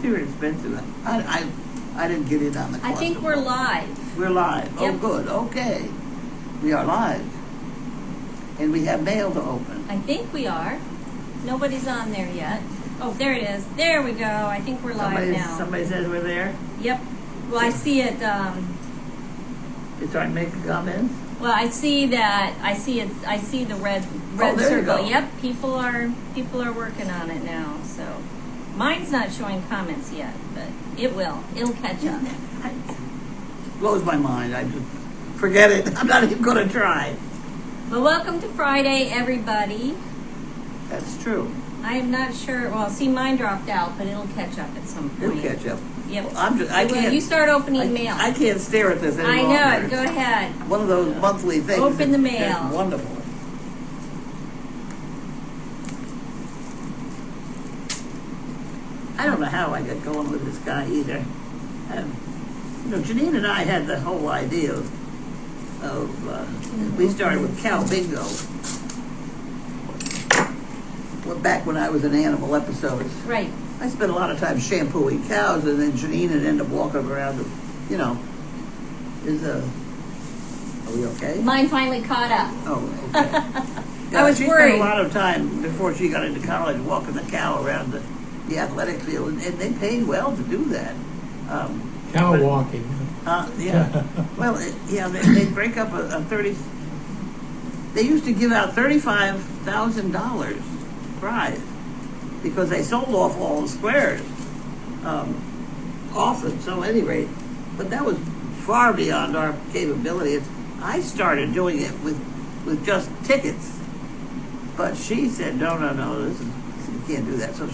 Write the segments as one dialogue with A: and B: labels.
A: here in Spencer. I didn't get in on the
B: I think we're live.
A: We're live.
B: Yep.
A: Oh, good. Okay. We are live. And we have mail to open.
B: I think we are. Nobody's on there yet. Oh, there it is. There we go. I think we're live now.
A: Somebody says we're there.
B: Yep. Well, I see it.
A: It's our making comments.
B: Well, I see that. I see it. I see the red
A: there you
B: circle.
A: go.
B: Yep. People are working on it now. So mine's not showing comments yet, but it will. It'll catch up.
A: Blows my mind. I just forget it. I'm not even going to try.
B: Well, welcome to Friday, everybody.
A: That's true.
B: I am not sure. Well, see, mine dropped out, but it'll catch up at some point.
A: It'll catch up.
B: Yep.
A: Well, I can't.
B: You start opening mail.
A: I can't stare at this
B: I
A: anymore.
B: know it. Go ahead.
A: One of those monthly things.
B: Open the
A: It's
B: mail.
A: wonderful. I don't know how I got going with this guy either. Janine and I had the whole idea of we started with cow bingo. Back when I was in Animal Episodes.
B: Right.
A: I spent a lot of time shampooing cows, and then Janine would end up walking around. Are we okay?
B: Mine finally caught up.
A: Oh, okay.
B: I was
A: she
B: worried.
A: spent a lot of time before she got into college walking the cow around the athletic field, and they paid well to do that.
C: Cow walking.
A: Yeah. Well, they break up a 30. They used to give out $35,000 prize because they sold off all the squares often. So at any rate, but that was far beyond our capability. I started doing it with just tickets, but she said, no, you can't do that. So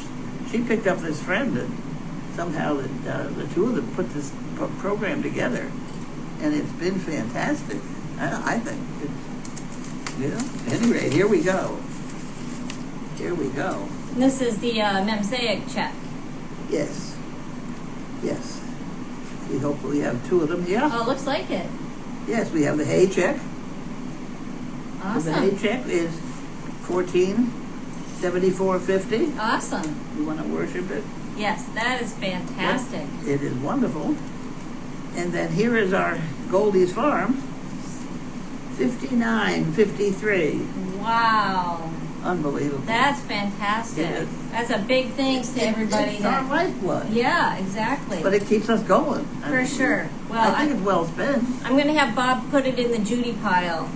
A: she picked up this friend, and somehow the two of them put this program together, and it's been fantastic. I think at any rate, here we go.
B: This is the Mosaic check.
A: Yes. We hopefully have two of them here.
B: Oh, looks like it.
A: Yes, we have the hay check.
B: Awesome.
A: The hay check is $14.74.50.
B: Awesome.
A: You want to worship it?
B: Yes, that is fantastic.
A: It is wonderful. And then here is our Goldie's Farm, $59.53.
B: Wow.
A: Unbelievable.
B: That's fantastic.
A: It is.
B: That's a big thanks to everybody.
A: It's our lifeblood.
B: Yeah, exactly.
A: But it keeps us going.
B: For sure. Well,
A: I think it's well spent.
B: I'm going to have Bob put it in the Judy pile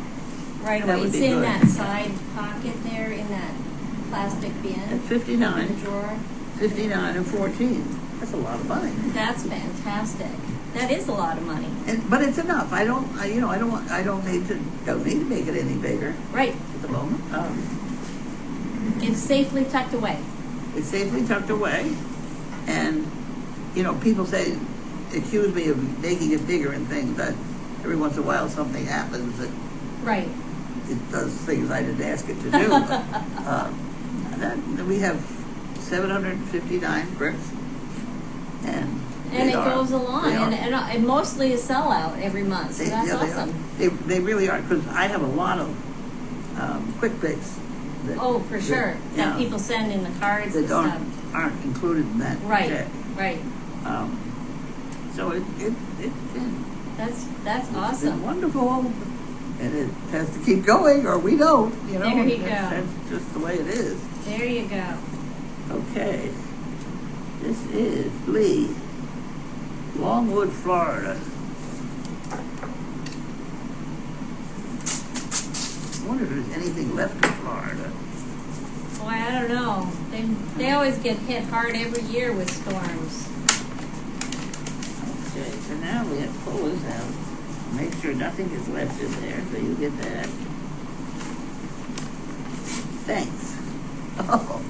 B: right
A: That
B: away.
A: would
B: It's
A: be
B: in
A: good.
B: that side pocket there, in that plastic bin.
A: At
B: In the
A: 59,
B: drawer.
A: 59 and 14. That's a lot of money.
B: That's fantastic. That is a lot of money.
A: But it's enough. I don't need to make it any bigger
B: Right.
A: at the moment.
B: It's safely tucked away.
A: It's safely tucked away, and people accuse me of making it bigger and things, but every once in a while something happens that
B: Right.
A: it does things I didn't ask it to do. We have 759 bricks, and
B: it goes along, and mostly a sellout every month. So that's awesome.
A: They really are, because I have a lot of quick picks.
B: Oh, for sure. That people send in the cards and
A: that
B: stuff.
A: aren't included in that
B: Right.
A: check.
B: Right.
A: So it's
B: That's
A: been
B: awesome.
A: wonderful, and it has to keep going, or we don't.
B: There you go.
A: That's just the way it is.
B: There you go.
A: Okay, this is Lee, Longwood, Florida. I wonder if there's anything left in Florida.
B: Boy, I don't know. They always get hit hard every year with storms.
A: Okay, so now we have to pull this out. Make sure nothing is left in there, so you get that. Thanks. Oh.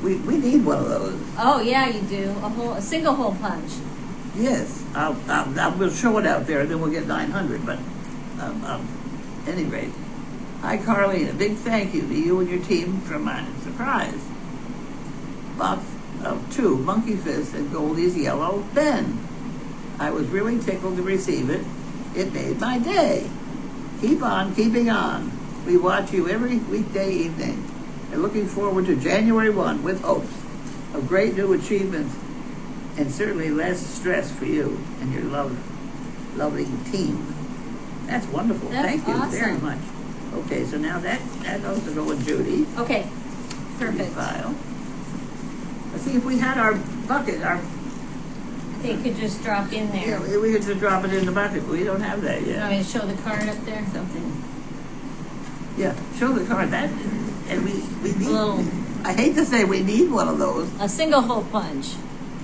A: we need one of those.
B: Oh yeah, you do. A single hole punch.
A: Yes, we'll show it out there, and then we'll get 900. But any rate, hi Carly, and a big thank you to you and your team for my surprise box of 2 Monkey Fist and Goldie's Yellow Ben. I was really tickled to receive it. It made my day. Keep on keeping on. We watch you every weekday evening, and looking forward to January 1 with hopes. of great new achievements and certainly less stress for you and your lovely team. That's wonderful.
B: That's
A: Thank you very
B: awesome.
A: much. Okay, so now that goes to go with Judy.
B: Okay,
A: Judy's
B: perfect.
A: file. Let's see if we had our bucket,
B: They could just drop in there.
A: yeah, we could just drop it in the bucket, but we don't have that
B: You
A: yet.
B: want me to show the card up there?
A: Something. Yeah, show the card. That, and we need,
B: Little-
A: I hate to say we need one of those,
B: A single hole punch.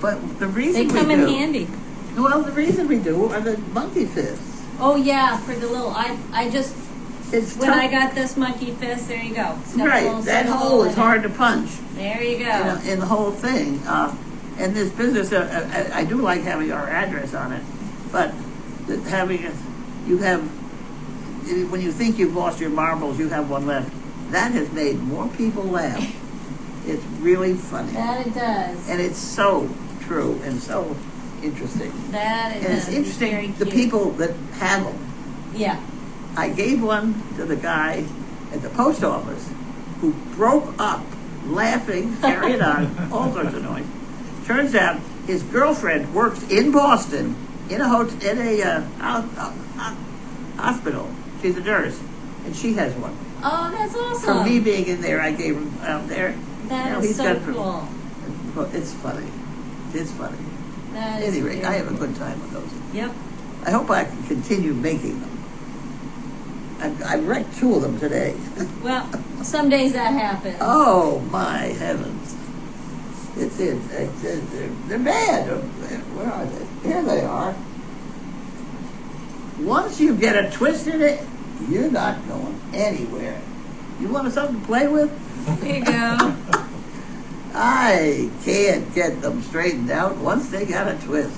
A: but the
B: They
A: reason we
B: come in
A: do,
B: handy.
A: well, the reason we do are the monkey fists.
B: Oh yeah, for the little, I just,
A: It's
B: when
A: tough.
B: I got this monkey fist, there you go. Stuck a little
A: Right, that
B: single
A: hole is
B: in it.
A: hard to punch.
B: There you go.
A: In the whole thing. And this business, I do like having our address on it, but having it, you have, when you think you've lost your marbles, you have one left. That has made more people laugh. It's really funny.
B: That it does.
A: And it's so true and so interesting.
B: That it
A: And it's
B: does.
A: interesting,
B: Very
A: the
B: cute.
A: people that have them.
B: Yeah.
A: I gave one to the guy at the post office who broke up laughing, carrying on, all sorts of noise. Turns out his girlfriend works in Boston in a hospital. She's a nurse, and she has one.
B: Oh, that's awesome.
A: From me being in there, I gave him out there.
B: That
A: Now
B: is
A: he's
B: so
A: got from-
B: cool.
A: Well, it's funny. It's funny.
B: That is
A: Anyway, I have a
B: beautiful.
A: good time with those.
B: Yep.
A: I hope I can continue making them. I wrecked 2 of them today.
B: Well, some days that happens.
A: Oh my heavens! They're bad. Where are they? Here they are. Once you get a twist in it, you're not going anywhere. You want something to play with?
B: Here you go.
A: I can't get them straightened out once they got a twist.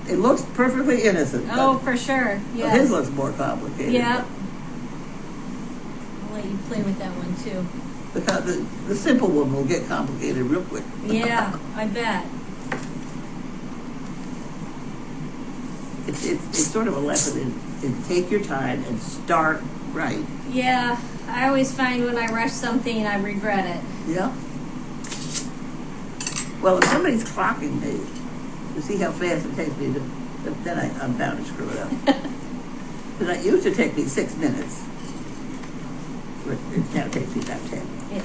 A: It looks perfectly innocent. but-
B: Oh, for sure.
A: but
B: Yes.
A: his looks more complicated.
B: Yep. I'll let you play with that one too.
A: The simple one will get complicated real quick.
B: Yeah, I bet.
A: It's sort of a lesson in take your time and start right.
B: Yeah, I always find when I rush something, I regret it.
A: Yeah. Well, if somebody's clocking me to see how fast it takes me to, then I'm bound to screw it up. Because it used to take me 6 minutes. But it now takes me about 10.
B: Yeah.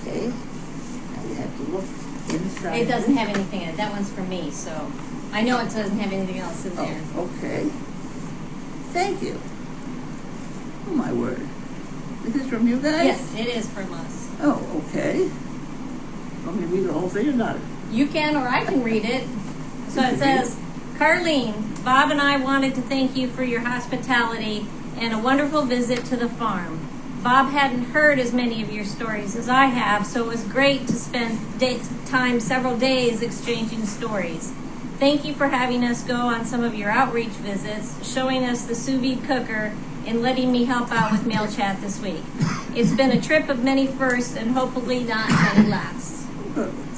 A: Okay. Now you have to look inside.
B: It doesn't have anything in it. That one's for me, so I know it doesn't have anything else in there.
A: Oh, okay. Thank you. Oh, my word. Is this from you guys?
B: Yes, it is from us.
A: Oh, okay. Want me to read the whole thing or not?
B: You can, or I can read it. So
A: You
B: it
A: can read
B: says, Carlene, Bob and I wanted to thank you for your hospitality and a wonderful visit to the farm. Bob hadn't heard as many of your stories as I have, so it was great to spend time several days exchanging stories. Thank you for having us go on some of your outreach visits, showing us the sous vide cooker, and letting me help out with mail chat this week. It's been a trip of many firsts and hopefully not many lasts.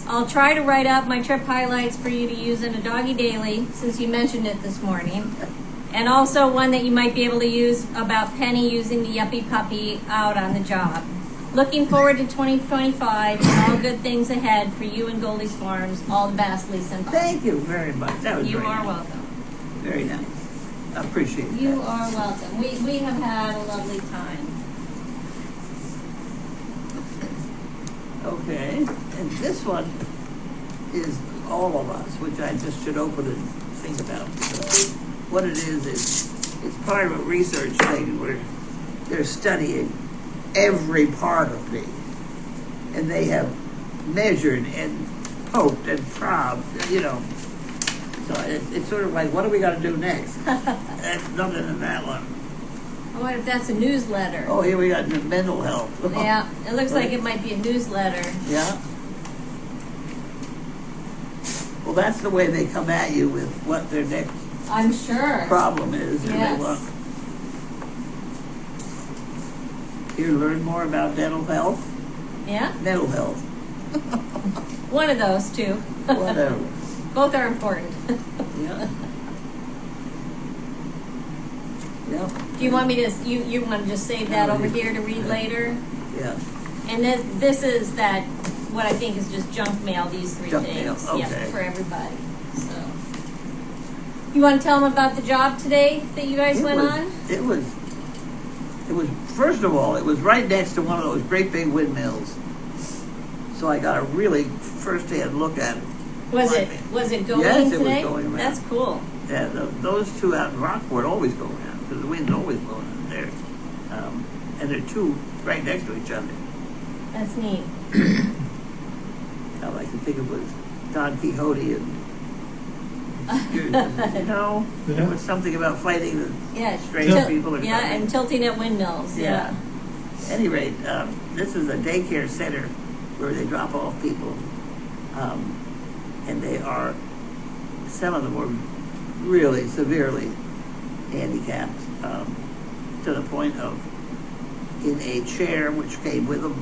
B: I'll try to write up my trip highlights for you to use in a doggy daily, since you mentioned it this morning. And also one that you might be able to use about Penny using the Yuppie Puppy out on the job. Looking forward to 2025 and all good things ahead for you and Goldie's Farms. All the best, Lisa and Bob.
A: Thank you very much. That was
B: You
A: very
B: are
A: nice.
B: welcome.
A: Very nice. I appreciate
B: You
A: that.
B: are welcome. We have had a lovely time.
A: Okay. And this one is all of us, which I just should open and think about. So what it is it's part of a research thing where they're studying every part of me. And they have measured and poked and probed, you know. So it's sort of like, what do we got to do next? That's nothing in that one.
B: I wonder if that's a newsletter.
A: Oh, here we got mental health.
B: Yeah, it looks like it might be a newsletter.
A: Yeah. Well, that's the way they come at you with what their next
B: I'm sure.
A: problem is. And
B: Yes.
A: they want. Here, learn more about mental health.
B: Yeah?
A: Mental health.
B: One of those two.
A: Whatever.
B: Both are important.
A: Yeah. Yep.
B: Do you want me to, you want to just save that over here to read later?
A: Yeah.
B: And this is that, what I think is just junk mail, these three
A: Junk
B: things.
A: mail,
B: Yeah,
A: okay.
B: for everybody, so. You want to tell them about the job today that you guys went on?
A: It was, first of all, it was right next to one of those great big windmills. So I got a really first-hand look at it.
B: Was it going
A: Yes, it was
B: today?
A: going around.
B: That's cool.
A: Yeah, those two out in Rockport always go around because the wind's always blowing out there. And they're two right next to each other.
B: That's neat.
A: I like to think it was Don Quixote and there was something about fighting the
B: Yeah,
A: strange people or
B: yeah,
A: something.
B: and tilting at windmills. Yeah.
A: At any rate, this is a daycare center where they drop off people, and some of them were really severely handicapped to the point of in a chair which came with them,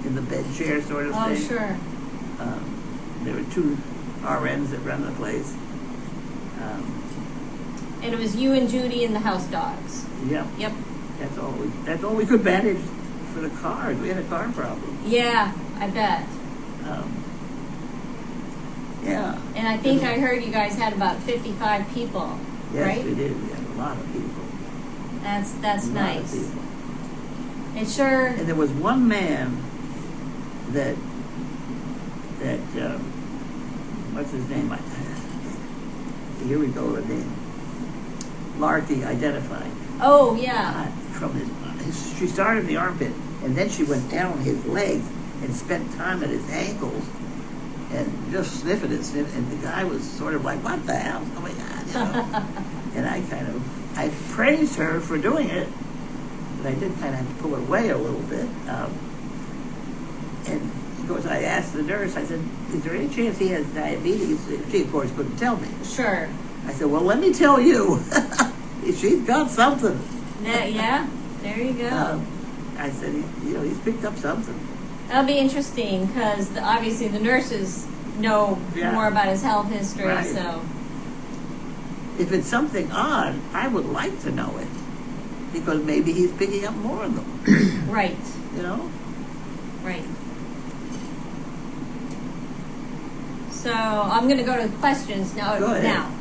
A: in the bed chair sort of
B: Oh,
A: thing.
B: sure.
A: There were two RNs that run the place.
B: And it was you and Judy and the house dogs.
A: Yep.
B: Yep.
A: That's all we could manage for the cars. We had a car problem.
B: Yeah, I bet.
A: Yeah.
B: And I think I heard you guys had about 55 people,
A: Yes,
B: right?
A: we did. We had a lot of people.
B: That's
A: A lot of
B: nice.
A: people.
B: It sure.
A: And there was one man that what's his name? Here we go, the name. Larky identified.
B: Oh yeah.
A: From she started in the armpit, and then she went down his legs and spent time at his ankles, and just sniffing it, and the guy was sort of like, "What the hell's going on?" You know? And I praised her for doing it, but I did kind of have to pull her away a little bit. And of course, I asked the nurse. I said, "Is there any chance he has diabetes?" She, of course, couldn't tell me.
B: Sure.
A: I said, "Well, let me tell you, she's got something."
B: Yeah. There you go.
A: I said, he's picked up something.
B: That'll be interesting because obviously the nurses know more about his health history.
A: Right.
B: So.
A: If it's something odd, I would like to know it because maybe he's picking up more of them.
B: Right. Right. So I'm going to go to the questions now.
A: Go ahead.
B: Now.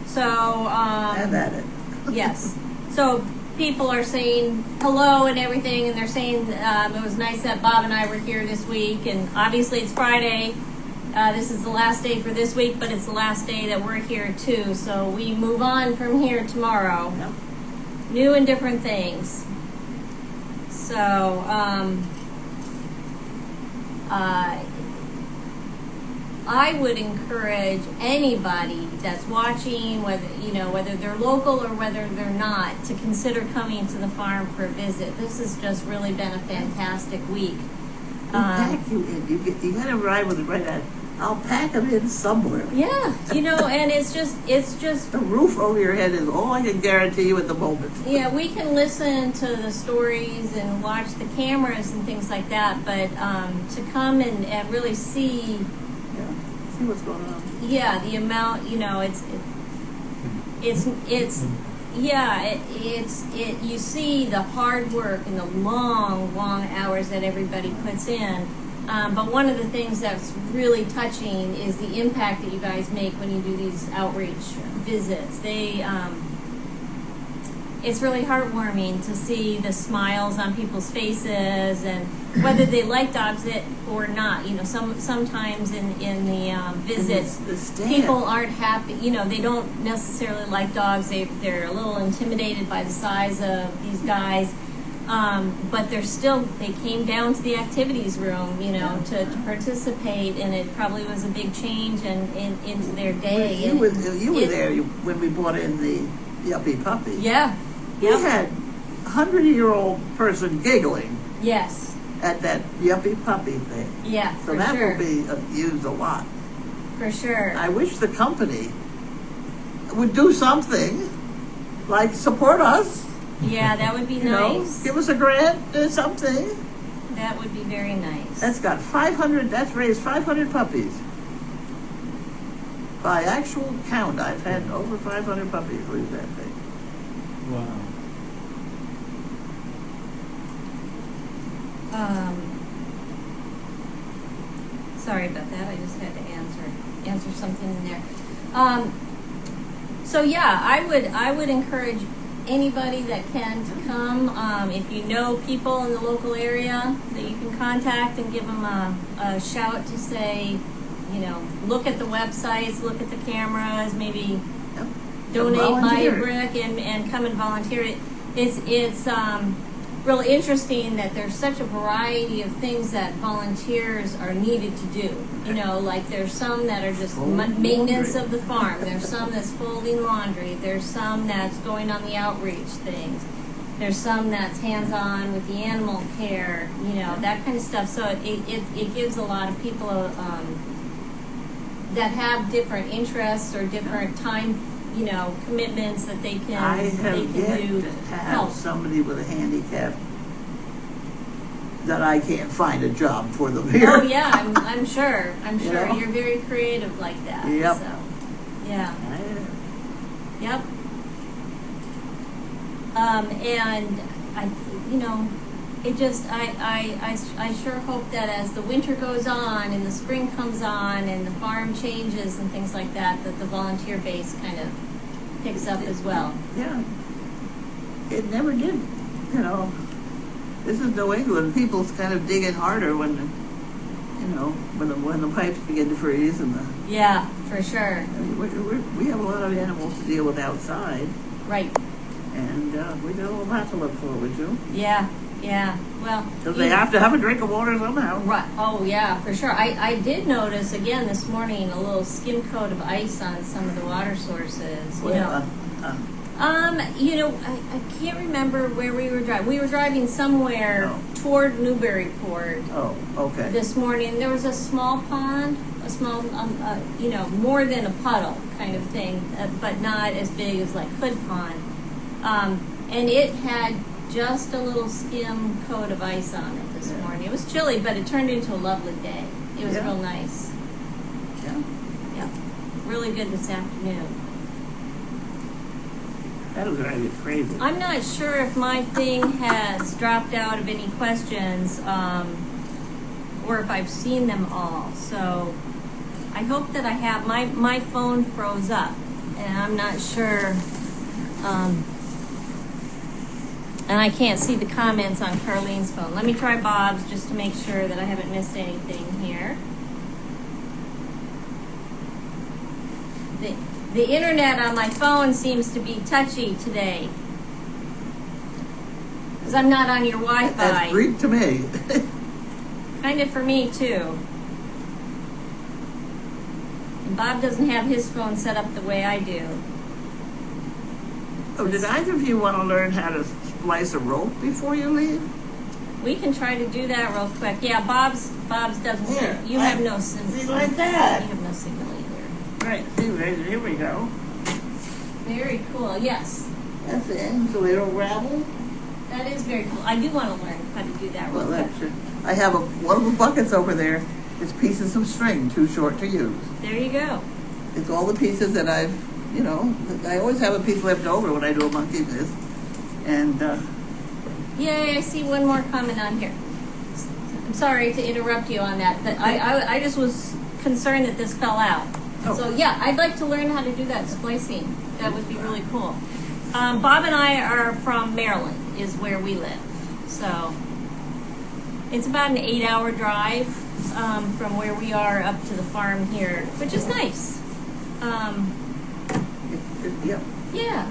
B: So.
A: Have at it.
B: Yes. So people are saying hello and everything, and they're saying it was nice that Bob and I were here this week. And obviously it's Friday. This is the last day for this week, but it's the last day that we're here too. So we move on from here tomorrow.
A: Yep.
B: New and different things. So I would encourage anybody that's watching, whether they're local or whether they're not, to consider coming to the farm for a visit. This has just really been a fantastic week.
A: We'll pack you in. You got to ride with it right at. I'll pack them in somewhere.
B: Yeah, and it's just
A: The roof over your head is all I can guarantee you at the moment.
B: yeah, we can listen to the stories and watch the cameras and things like that, but to come and really see,
A: Yeah. See what's going on.
B: yeah, the amount, you see the hard work and the long hours that everybody puts in. But one of the things that's really touching is the impact that you guys make when you do these outreach visits. It's really heartwarming to see the smiles on people's faces, and whether they like dogs or not. Sometimes in the visits,
A: The staff.
B: people aren't happy. They don't necessarily like dogs. They're a little intimidated by the size of these guys. But they came down to the activities room, to participate, and it probably was a big change into their day.
A: You were there when we brought in the yuppie puppy.
B: Yeah.
A: We had a 100-year-old person giggling
B: Yes.
A: at that yuppie puppy thing.
B: Yeah,
A: So
B: for
A: that
B: sure.
A: will be used a lot.
B: For sure.
A: I wish the company would do something, like support us.
B: Yeah, that would be
A: You know,
B: nice.
A: give us a grant or something.
B: That would be very nice.
A: That's raised 500 puppies. By actual count, I've had over 500 puppies leave that thing.
C: Wow.
B: Sorry about that. I just had to answer something in there. So yeah, I would encourage anybody that can to come. If you know people in the local area that you can contact and give them a shout to say, look at the websites, look at the cameras, maybe
A: Yep.
B: donate, buy a
A: Volunteer.
B: brick, and come and volunteer. It's really interesting that there's such a variety of things that volunteers are needed to do. Like there's some that are just
A: Folding
B: maintenance
A: laundry.
B: of the farm. There's some that's folding laundry. There's some that's going on the outreach things. There's some that's hands-on with the animal care, that kind of stuff. So it gives a lot of people that have different interests or different time, commitments that they can
A: I have yet
B: do
A: to have
B: help.
A: somebody with a handicap that I can't find a job for them here.
B: Oh yeah, I'm sure. I'm
A: You
B: sure
A: know?
B: you're very creative like that.
A: Yep.
B: So, yeah. Yep. And it just I sure hope that as the winter goes on and the spring comes on and the farm changes and things like that, that the volunteer base kind of picks up as well.
A: Yeah. It never did, This is New England. People's kind of digging harder when the pipes begin to freeze and
B: Yeah, for sure.
A: we have a lot of animals to deal with outside,
B: Right.
A: and we got a lot to look forward to.
B: Yeah. Well,
A: Because they have to have a drink of water somehow.
B: Right. Oh, yeah, for sure. I did notice again this morning a little skim coat of ice on some of the water sources. I can't remember where we were driving. We were driving somewhere toward Newburyport
A: Oh, okay.
B: this morning. There was a small pond, more than a puddle kind of thing, but not as big as like Hood Pond. And it had just a little skim coat of ice on it this morning. It was chilly, but it turned into a lovely day. It was
A: Yeah.
B: real nice.
A: Yeah.
B: Yeah, really good this afternoon.
A: That'll drive you crazy.
B: I'm not sure if my thing has dropped out of any questions, or if I've seen them all. So I hope that I have. My phone froze up, and I'm not sure. And I can't see the comments on Carlene's phone. Let me try Bob's just to make sure that I haven't missed anything here. The internet on my phone seems to be touchy today. Because I'm not on your Wi-Fi.
A: That's Greek to me.
B: Kind of for me, too. And Bob doesn't have his phone set up the way I do.
A: Oh, did either of you want to learn how to splice a rope before you leave?
B: We can try to do that real quick. Yeah, Bob's doesn't.
A: Here,
B: You have no signal.
A: see, like that.
B: You have no signal either.
A: Right, see, here we go.
B: Very cool. Yes,
A: That's the end, so they don't ravel.
B: that is very cool. I do want to learn how to do that real
A: Well,
B: quick.
A: I have one of the buckets over there. It's pieces of string too short to use.
B: There you go.
A: It's all the pieces that I always have a piece left over when I do a monkey this. And,
B: Yay! I see one more comment on here. I'm sorry to interrupt you on that, but I just was concerned that this fell out.
A: Oh.
B: So yeah, I'd like to learn how to do that splicing. That would be really cool. Bob and I are from Maryland, is where we live. So it's about an 8-hour drive from where we are up to the farm here, which is nice.
A: yeah,
B: Yeah.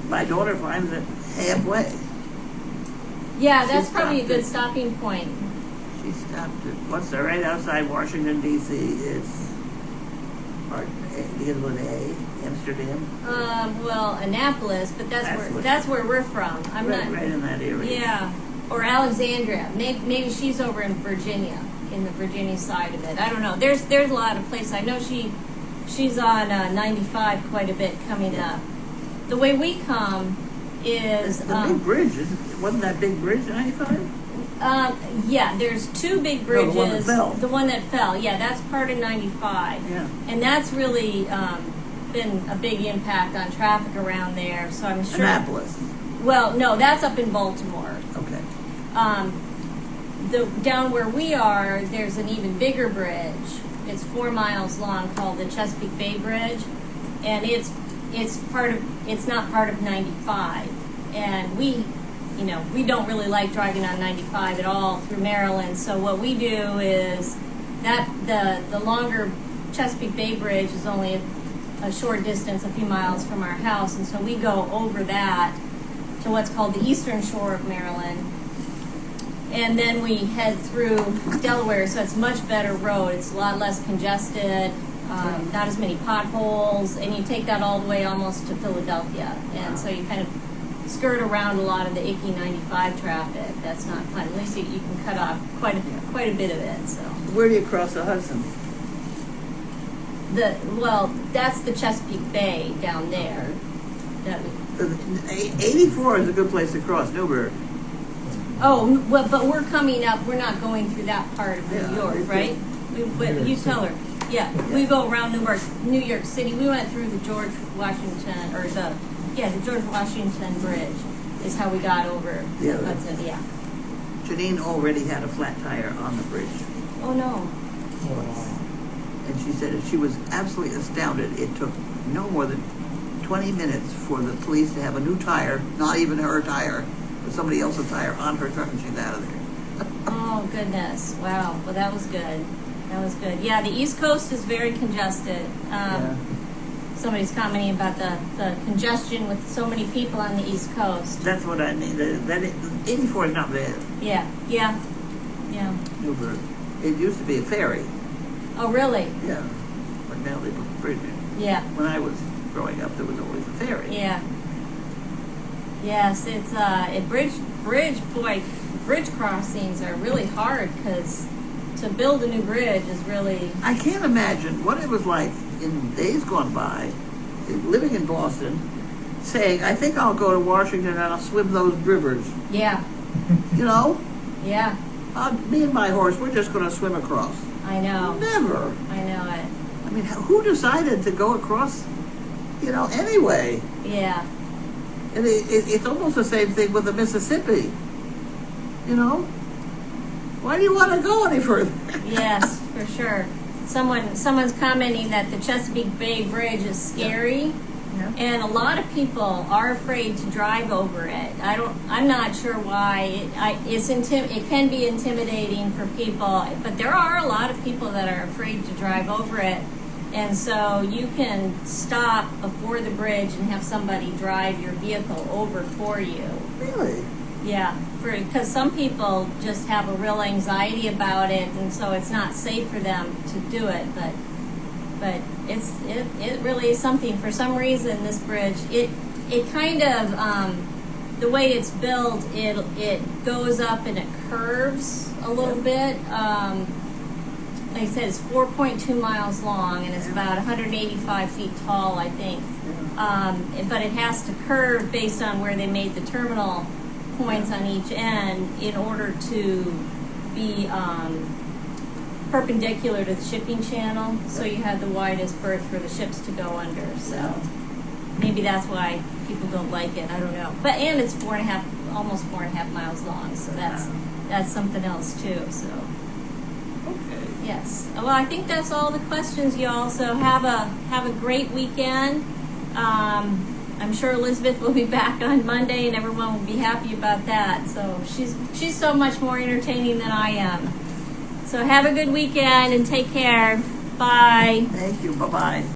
A: my daughter finds it halfway.
B: Yeah,
A: She
B: that's probably a
A: stopped
B: good
A: it.
B: stopping point.
A: She stopped it. What's right outside Washington, D.C. It's begins with A, Amsterdam.
B: Well, Annapolis, but that's where we're from. I'm
A: right,
B: not.
A: right in that area.
B: Yeah, or Alexandria. Maybe she's over in Virginia, in the Virginia side of it. I don't know. There's a lot of places. I know she's on 95 quite a bit coming up. The way we come is
A: The big bridge, wasn't that big bridge 95?
B: yeah. There's two big
A: No,
B: bridges.
A: the one that fell.
B: The one that fell. Yeah, that's part of 95.
A: Yeah.
B: And that's really been a big impact on traffic around there, so I'm sure.
A: Annapolis.
B: Well, no, that's up in Baltimore.
A: Okay.
B: Down where we are, there's an even bigger bridge. It's 4 miles long, called the Chesapeake Bay Bridge, and it's not part of 95. And we don't really like driving on 95 at all through Maryland. So what we do is that the longer Chesapeake Bay Bridge is only a short distance, a few miles from our house, and so we go over that to what's called the Eastern Shore of Maryland. And then we head through Delaware, so it's a much better road. It's a lot less congested, not as many potholes, and you take that all the way almost to Philadelphia. And so you kind of skirt around a lot of the icky 95 traffic. That's not fun. At least you can cut off quite a bit of it. So
A: Where do you cross the Hudson?
B: that's the Chesapeake Bay down there.
A: 84 is a good place to cross Newburgh.
B: Oh, well, but we're coming up. We're not going through that part of
A: Yeah,
B: New York,
A: we
B: right? You tell her. Yeah, we go around New York City. We went through the George Washington Bridge is how we got over
A: Yeah.
B: Hudson. Yeah.
A: Janine already had a flat tire on the bridge.
B: Oh no.
A: And she said she was absolutely astounded. It took no more than 20 minutes for the police to have a new tire, not even her tire, but somebody else's tire on her truck, and she's out of there.
B: Oh goodness. Wow. Well, that was good. That was good. Yeah, the East Coast is very congested. Somebody's commenting about the congestion with so many people on the East Coast.
A: That's what I mean. That 84 is not bad.
B: Yeah.
A: Newburgh. It used to be a ferry.
B: Oh, really?
A: Yeah. But now they put a bridge in.
B: Yeah.
A: When I was growing up, there was always a ferry.
B: Yeah. Yes, it's bridge crossings are really hard because to build a new bridge is really.
A: I can't imagine what it was like in days gone by, living in Boston, saying, I think I'll go to Washington and I'll swim those rivers.
B: Yeah.
A: You know?
B: Yeah.
A: Me and my horse, we're just going to swim across.
B: I know.
A: Never.
B: I know it.
A: I mean, who decided to go across, anyway?
B: Yeah.
A: And it's almost the same thing with the Mississippi. Why do you want to go any further?
B: Yes, for sure. Someone's commenting that the Chesapeake Bay Bridge is scary.
A: Yeah.
B: And a lot of people are afraid to drive over it. I'm not sure why. It can be intimidating for people, but there are a lot of people that are afraid to drive over it. And so you can stop before the bridge and have somebody drive your vehicle over for you.
A: Really?
B: Yeah, because some people just have a real anxiety about it, and so it's not safe for them to do it. But it really is something. For some reason, this bridge, it kind of the way it's built, it goes up and it curves a little bit. Like I said, it's 4.2 miles long and it's about 185 feet tall, I think. But it has to curve based on where they made the terminal points on each end in order to be perpendicular to the shipping channel, so you have the widest berth for the ships to go under. So maybe that's why people don't like it. I don't know. And it's almost 4.5 miles long, so that's something else too. So
A: Okay.
B: yes. Well, I think that's all the questions, y'all. So have a great weekend. I'm sure Elizabeth will be back on Monday, and everyone will be happy about that. So she's so much more entertaining than I am. So have a good weekend and take care. Bye.
A: Thank you. Bye-bye.